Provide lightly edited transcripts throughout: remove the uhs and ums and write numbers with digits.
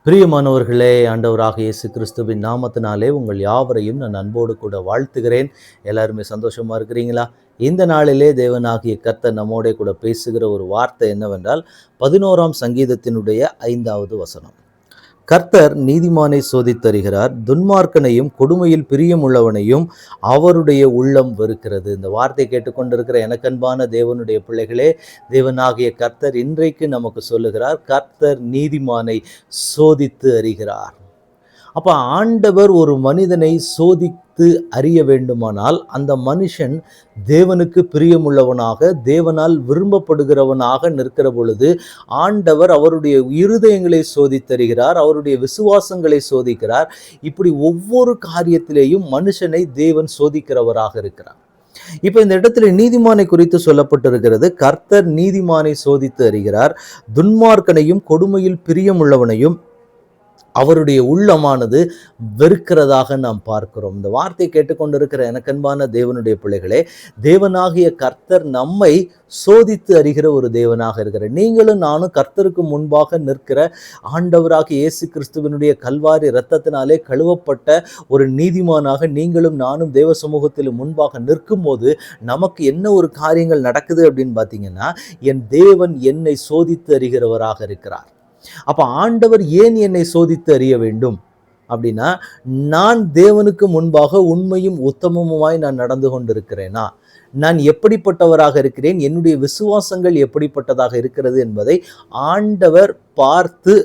பிரியமானவர்களே, ஆண்டவராக இயேசு கிறிஸ்துவின் நாமத்தினாலே உங்கள் யாவரையும் நான் அன்போடு கூட வாழ்த்துகிறேன். எல்லாருமே சந்தோஷமா இருக்கிறீங்களா? இந்த நாளிலே தேவனாகிய கர்த்தர் நம்மோடே கூட பேசுகிற ஒரு வார்த்தை என்னவென்றால் 11ஆம் சங்கீதத்தினுடைய 5வது வசனம். கர்த்தர் நீதிமானை சோதித்தருகிறார், துன்மார்க்கனையும் கொடுமையில் பிரியமுள்ளவனையும் அவருடைய உள்ளம் வெறுக்கிறது. இந்த வார்த்தை கேட்டுக்கொண்டிருக்கிற எனக்கன்பான தேவனுடைய பிள்ளைகளே, தேவனாகிய கர்த்தர் இன்றைக்கு நமக்கு சொல்லுகிறார், கர்த்தர் நீதிமானை சோதித்து அறிகிறார். அப்ப ஆண்டவர் ஒரு மனிதனை சோதித்து அறிய வேண்டுமானால் அந்த மனுஷன் தேவனுக்கு பிரியமுள்ளவனாக, தேவனால் விரும்பப்படுகிறவனாக நிற்கிற பொழுது ஆண்டவர் அவருடைய இருதயங்களை சோதித்தருகிறார், அவருடைய விசுவாசங்களை சோதிக்கிறார். இப்படி ஒவ்வொரு காரியத்திலேயும் மனுஷனை தேவன் சோதிக்கிறவராக இருக்கிறார். இப்ப இந்த இடத்துல நீதிமானை குறித்து சொல்லப்பட்டிருக்கிறது. கர்த்தர் நீதிமானை சோதித்து அறிகிறார், துன்மார்க்கனையும் கொடுமையில் பிரியமுள்ளவனையும் அவருடைய உள்ளமானது வெறுக்கிறதாக நாம் பார்க்கிறோம். இந்த வார்த்தை கேட்டுக்கொண்டிருக்கிற எனக்கன்பான தேவனுடைய பிள்ளைகளே, தேவனாகிய கர்த்தர் நம்மை சோதித்து அறிகிற ஒரு தேவனாக இருக்கிறார். நீங்களும் நானும் கர்த்தருக்கு முன்பாக நிற்கிற ஆண்டவராகிய இயேசு கிறிஸ்துவினுடைய கல்வாரி இரத்தத்தினாலே கழுவப்பட்ட ஒரு நீதிமானாக நீங்களும் நானும் தேவ சமூகத்தில் முன்பாக நிற்கும் போது நமக்கு என்ன ஒரு காரியங்கள் நடக்குது அப்படின்னு பார்த்தீங்கன்னா, என் தேவன் என்னை சோதித்து அறிகிறவராக இருக்கிறார். அப்ப ஆண்டவர் ஏன் என்னை சோதித்து அறிய வேண்டும் அப்படின்னா, நான் தேவனுக்கு முன்பாக உண்மையும் உத்தமமுமாய் நான் நடந்து கொண்டிருக்கிறேனா, நான் எப்படிப்பட்டவராக இருக்கிறேன், என்னுடைய விசுவாசங்கள் எப்படிப்பட்டதாக இருக்கிறது என்பதை ஆண்டவர் பார்த்து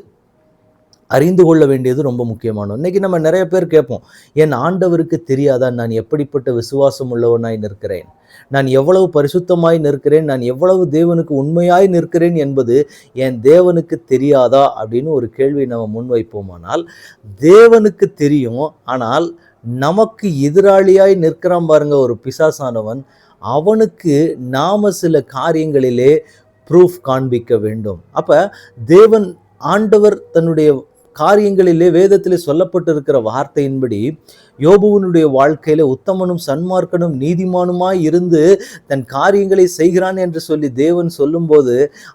அறிந்து கொள்ள வேண்டியது ரொம்ப முக்கியமானது. இன்னைக்கு நம்ம நிறைய பேர் கேட்போம், என் ஆண்டவருக்கு தெரியாதா நான் எப்படிப்பட்ட விசுவாசம் உள்ளவனாய் நிற்கிறேன், நான் எவ்வளவு பரிசுத்தமாய் நிற்கிறேன், நான் எவ்வளவு தேவனுக்கு உண்மையாய் நிற்கிறேன் என்பது என் தேவனுக்கு தெரியாதா அப்படின்னு ஒரு கேள்வி நம்ம முன்வைப்போமானால், தேவனுக்கு தெரியும். ஆனால் நமக்கு எதிராளியாய் நிற்கிறான் பாருங்க ஒரு பிசாசானவன், அவனுக்கு நாம சில காரியங்களிலே ப்ரூஃப் காண்பிக்க வேண்டும். அப்ப தேவன் ஆண்டவர் தன்னுடைய காரியங்களிலே வேதத்திலே சொல்லப்பட்டிருக்கிற வார்த்தையின்படி யோபுவினுடைய வாழ்க்கையில உத்தமனும் சன்மார்க்கனும் நீதிமானுமாய் இருந்து தன் காரியங்களை செய்கிறான் என்று சொல்லி தேவன் சொல்லும்போது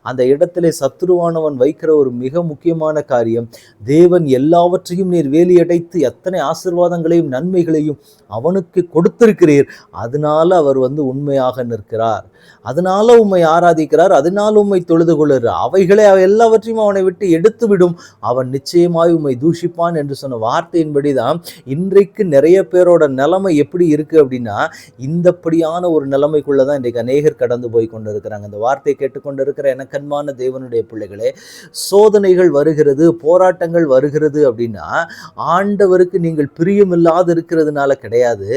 அந்த இடத்திலே சத்துருவானவன் வைக்கிற ஒரு மிக முக்கியமான காரியம், தேவன் எல்லாவற்றையும் நீர் வேலியடைத்து எத்தனை ஆசீர்வாதங்களையும் நன்மைகளையும் அவனுக்கு கொடுத்திருக்கிறீர், அதனால அவர் உண்மையாக நிற்கிறார், அதனால உம்மை ஆராதிக்கிறார், அதனால உம்மை தொழுது கொள்கிறார், அவைகளை எல்லாவற்றையும் அவனை விட்டு எடுத்து விடும், அவன் நிச்சயமாய் உம்மை தூஷிப்பான் என்று சொன்ன வார்த்தையின்படிதான் இன்றைக்கு நிறைய பேரோட நிலைமை எப்படி இருக்கு அப்படின்னா, இந்தப்படியான ஒரு நிலைமைக்குள்ளதான் இன்றைக்கு அநேகர் கடந்து போய் கொண்டிருக்கிறாங்க. இந்த வார்த்தையை கேட்டுக்கொண்டிருக்கிற எனக்கன்பான தேவனுடைய பிள்ளைகளே, சோதனைகள் வருகிறது, போராட்டங்கள் வருகிறது அப்படின்னா ஆண்டவருக்கு நீங்கள் பிரியமில்லாது இருக்கிறதுனால கிடையாது,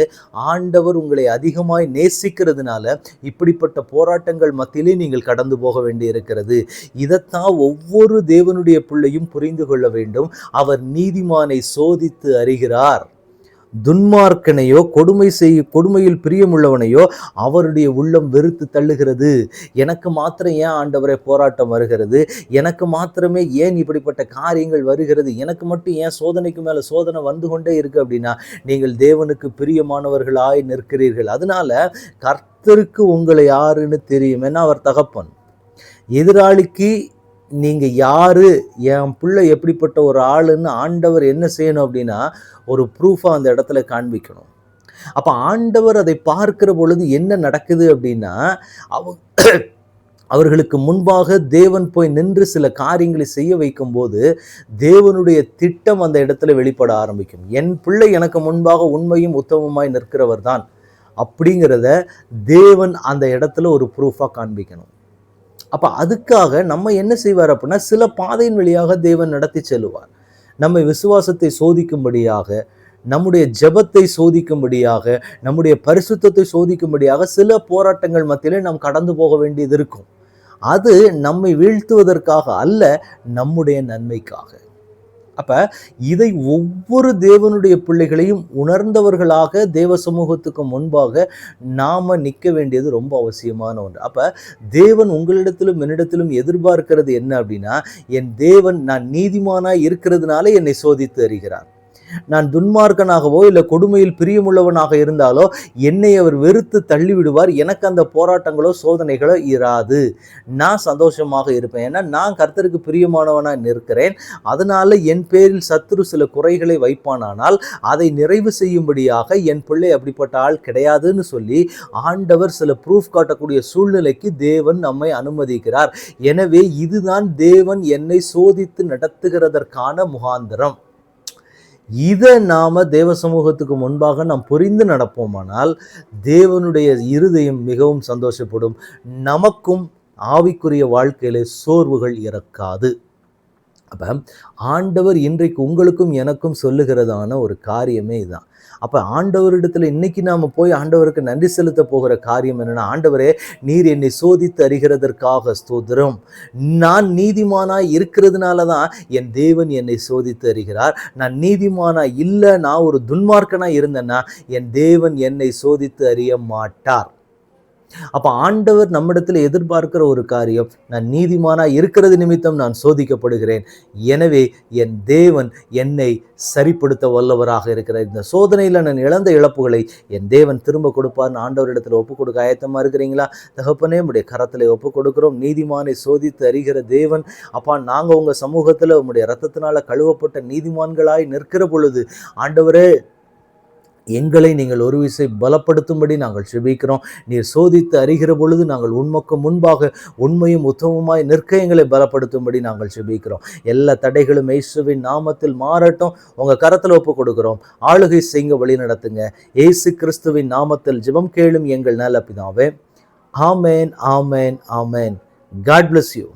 ஆண்டவர் உங்களை அதிகமாய் நேசிக்கிறதுனால இப்படிப்பட்ட போராட்டங்கள் மத்தியிலே நீங்கள் கடந்து போக வேண்டி இருக்கிறது. இதைத்தான் ஒவ்வொரு தேவனுடைய பிள்ளையும் புரிந்து கொள்ள வேண்டும். அவர் நீதிமானை சோதித்து அறிகிறார், துன்மார்க்கனையோ கொடுமையில் பிரியமுள்ளவனையோ அவருடைய உள்ளம் வெறுத்து தள்ளுகிறது. எனக்கு மாத்திரம் ஏன் ஆண்டவரை போராட்டம் வருகிறது, எனக்கு மாத்திரமே ஏன் இப்படிப்பட்ட காரியங்கள் வருகிறது, எனக்கு மட்டும் ஏன் சோதனைக்கு மேல சோதனை வந்து கொண்டே இருக்கு அப்படின்னா, நீங்கள் தேவனுக்கு பிரியமானவர்களாய் நிற்கிறீர்கள். அதனால கர்த்தருக்கு உங்களை யாருன்னு தெரியும், ஏன்னா அவர் தகப்பன். எதிராளிக்கு நீங்க யாரு, என் பிள்ளை எப்படிப்பட்ட ஒரு ஆளுன்னு ஆண்டவர் என்ன செய்யணும் அப்படின்னா ஒரு ப்ரூஃபா அந்த இடத்துல காண்பிக்கணும். அப்ப ஆண்டவர் அதை பார்க்கிற பொழுது என்ன நடக்குது அப்படின்னா, அவர்களுக்கு முன்பாக தேவன் போய் நின்று சில காரியங்களை செய்ய வைக்கும் போது தேவனுடைய திட்டம் அந்த இடத்துல வெளிப்பட ஆரம்பிக்கும். என் பிள்ளை எனக்கு முன்பாக உண்மையும் உத்தமமாய் நிற்கிறவர் தான் அப்படிங்கிறத தேவன் அந்த இடத்துல ஒரு ப்ரூஃபா காண்பிக்கணும். அப்ப அதுக்காக நம்ம என்ன செய்வார் அப்படின்னா, சில பாதையின் வழியாக தேவன் நடத்தி செல்லுவார். நம்மை விசுவாசத்தை சோதிக்கும்படியாக, நம்முடைய ஜெபத்தை சோதிக்கும்படியாக, நம்முடைய பரிசுத்தத்தை சோதிக்கும்படியாக சில போராட்டங்கள் மத்தியிலே நாம் கடந்து போக வேண்டியது இருக்கும். அது நம்மை வீழ்த்துவதற்காக அல்ல, நம்முடைய நன்மைக்காக. அப்ப இதை ஒவ்வொரு தேவனுடைய பிள்ளைகளையும் உணர்ந்தவர்களாக தேவ சமூகத்துக்கு முன்பாக நாம நிற்க வேண்டியது ரொம்ப அவசியமான ஒன்று. அப்ப தேவன் உங்களிடத்திலும் என்னிடத்திலும் எதிர்பார்க்கிறது என்ன அப்படின்னா, என் தேவன் நான் நீதிமானாய் இருக்கிறதுனால என்னை சோதித்து அறிகிறார், நான் துன்மார்க்கனாகவோ இல்லை கொடுமையில் பிரியமுள்ளவனாக இருந்தாலோ என்னை அவர் வெறுத்து தள்ளிவிடுவார். எனக்கு அந்த போராட்டங்களோ சோதனைகளோ இராது. நான் சந்தோஷமாக இருப்பேன். ஏன்னா நான் கர்த்தருக்கு பிரியமானவனாக நிற்கிறேன். அதனால என் பேரில் சத்துரு சில குறைகளை வைப்பானானால் அதை நிறைவு செய்யும்படியாக என் பிள்ளை அப்படிப்பட்ட ஆள் கிடையாதுன்னு சொல்லி ஆண்டவர் சில ப்ரூஃப் காட்டக்கூடிய சூழ்நிலைக்கு தேவன் நம்மை அனுமதிக்கிறார். எனவே இதுதான் தேவன் என்னை சோதித்து நடத்துகிறதற்கான முகாந்திரம். இதை நாம தேவ சமூகத்துக்கு முன்பாக நாம் புரிந்து நடப்போமானால் தேவனுடைய இருதயம் மிகவும் சந்தோஷப்படும். நமக்கும் ஆவிக்குரிய வாழ்க்கையிலே சோர்வுகள் இறக்காது. அப்ப ஆண்டவர் இன்றைக்கு உங்களுக்கும் எனக்கும் சொல்லுகிறதான ஒரு காரியமே இதுதான். அப்ப ஆண்டவரிடத்துல இன்னைக்கு நாம போய் ஆண்டவருக்கு நன்றி செலுத்த போகிற காரியம் என்னன்னா, ஆண்டவரே நீர் என்னை சோதித்து அறிகிறதற்காக ஸ்தோத்திரம். நான் நீதிமானாய் இருக்கிறதுனால தான் என் தேவன் என்னை சோதித்து அறிகிறார். நான் நீதிமானாய் இல்லை, நான் ஒரு துன்மார்க்கனாய் இருந்தேன்னா என் தேவன் என்னை சோதித்து அறிய மாட்டார். அப்ப ஆண்டவர் நம்மிடத்தில் எதிர்பார்க்கிற ஒரு காரியம், நான் நீதிமானா இருக்கிறது நிமித்தம் நான் சோதிக்கப்படுகிறேன். எனவே என் தேவன் என்னை சரிப்படுத்த வல்லவராக இருக்கிறார். இந்த சோதனையில் நான் இழந்த இழப்புகளை என் தேவன் திரும்ப கொடுப்பார்னு ஆண்டவரிடத்தில் ஒப்பு கொடுக்க ஆயத்தமா இருக்கிறீங்களா? தகப்பனே உம்முடைய கரத்தில் ஒப்பு கொடுக்கிறோம். நீதிமானை சோதித்து அறிகிற தேவன், அப்பா நாங்கள் உங்க சமூகத்தில் உம்முடைய இரத்தத்தினால கழுவப்பட்ட நீதிமான்களாய் நிற்கிற பொழுது ஆண்டவரே எங்களை நீங்கள் ஒரு விசை பலப்படுத்தும்படி நாங்கள் செபிக்கிறோம். நீர் சோதித்து அறிகிற பொழுது நாங்கள் உண்மைக்கு முன்பாக உண்மையும் உத்தமமாய் நிற்க எங்களை பலப்படுத்தும்படி நாங்கள் செபிக்கிறோம். எல்லா தடைகளும் இயேசுவின் நாமத்தில் மாறட்டும். உங்க கரத்தில் ஒப்பு கொடுக்கிறோம். ஆளுகை செய்ய வழி நடத்துங்க. இயேசு கிறிஸ்துவின் நாமத்தில் ஜெபம் கேளும் எங்கள் நல்ல பிதாவே. ஆமேன், ஆமேன், ஆமேன். God bless you.